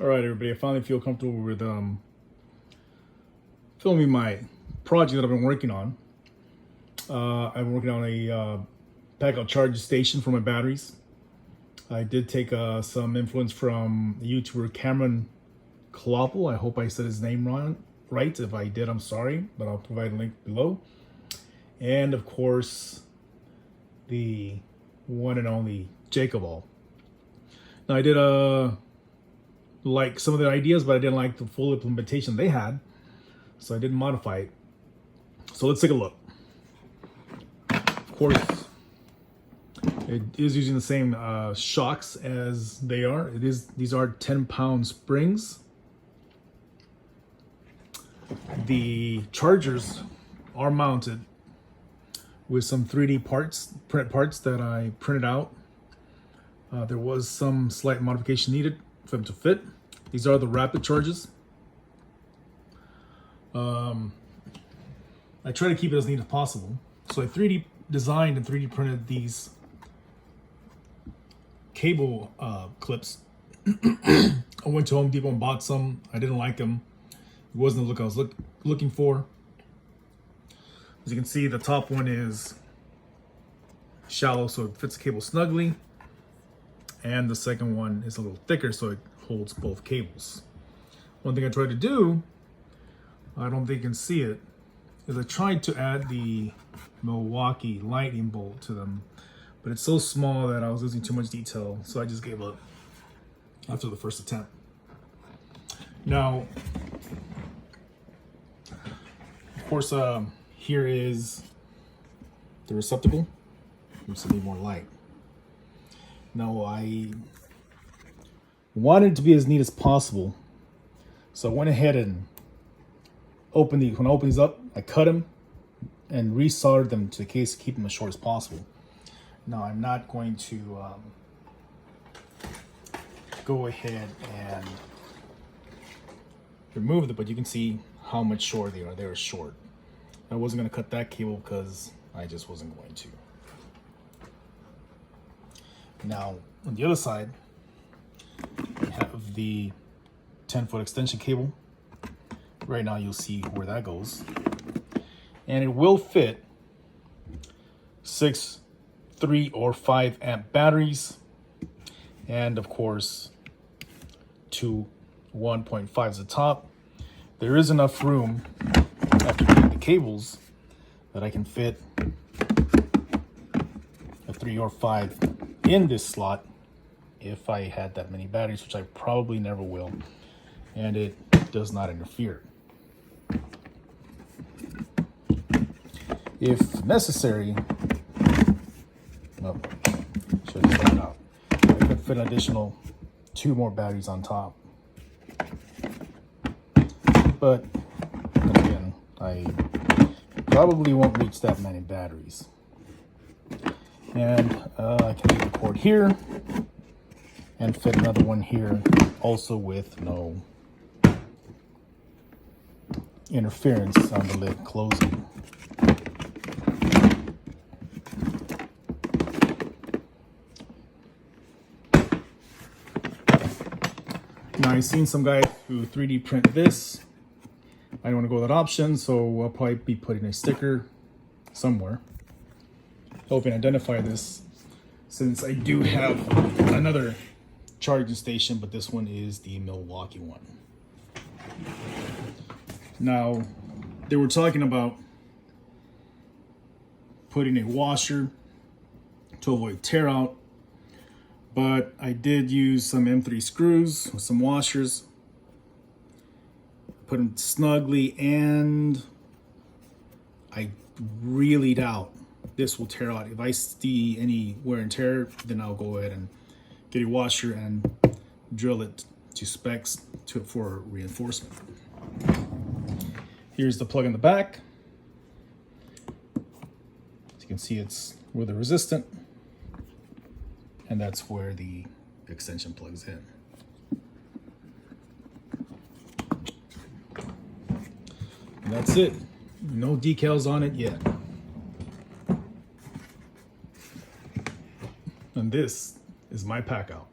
All right, everybody, I finally feel comfortable with filming my project that I've been working on. I've been working on a Packout charge station for my batteries. I did take some influence from the YouTuber Cameron Kloppel. I hope I said his name right. If I did, I'm sorry, but I'll provide a link below. And of course, the one and only Jacob All. Now, I did like some of the ideas, but I didn't like the full implementation they had, so I didn't modify it. So let's take a look. Of course, it is using the same shocks as they are. These are 10-pound springs. The chargers are mounted with some 3D print parts that I printed out. There was some slight modification needed for them to fit. These are the rapid charges. I try to keep it as neat as possible. So I 3D designed and 3D printed these cable clips. I went to Home Depot and bought some. I didn't like them. It wasn't the look I was looking for. As you can see, the top one is shallow, so it fits the cable snugly. And the second one is a little thicker, so it holds both cables. One thing I tried to do, I don't think you can see it, is I tried to add the Milwaukee lightning bolt to them, but it's so small that I was losing too much detail, so I just gave up after the first attempt. Now, of course, here is the receptacle. Just to need more light. Now, I wanted it to be as neat as possible, so I went ahead and when I opened these up, I cut them and resoldered them to the case to keep them as short as possible. Now, I'm not going to go ahead and remove them, but you can see how much shorter they are. They're short. I wasn't going to cut that cable because I just wasn't going to. Now, on the other side, we have the 10-foot extension cable. Right now, you'll see where that goes. And it will fit 6, 3, or 5 amp batteries. And of course, 2 1.5s at the top. There is enough room after getting the cables that I can fit a 3 or 5 in this slot if I had that many batteries, which I probably never will, and it does not interfere. If necessary, should have taken it out. I could fit an additional 2 more batteries on top, but again, I probably won't reach that many batteries. And I can leave the cord here and fit another one here, also with no interference on the lid closing. Now, I've seen some guys who 3D print this. I don't want to go that option, so I'll probably be putting a sticker somewhere. Hope you can identify this, since I do have another charging station, but this one is the Milwaukee one. Now, they were talking about putting a washer to avoid tear out, but I did use some M3 screws with some washers, put them snugly, and I really doubt this will tear out. If I see any wear and tear, then I'll go ahead and get a washer and drill it to specs for reinforcement. Here's the plug in the back. As you can see, it's where the resistant, and that's where the extension plugs in. And that's it. No decals on it yet. And this is my Packout.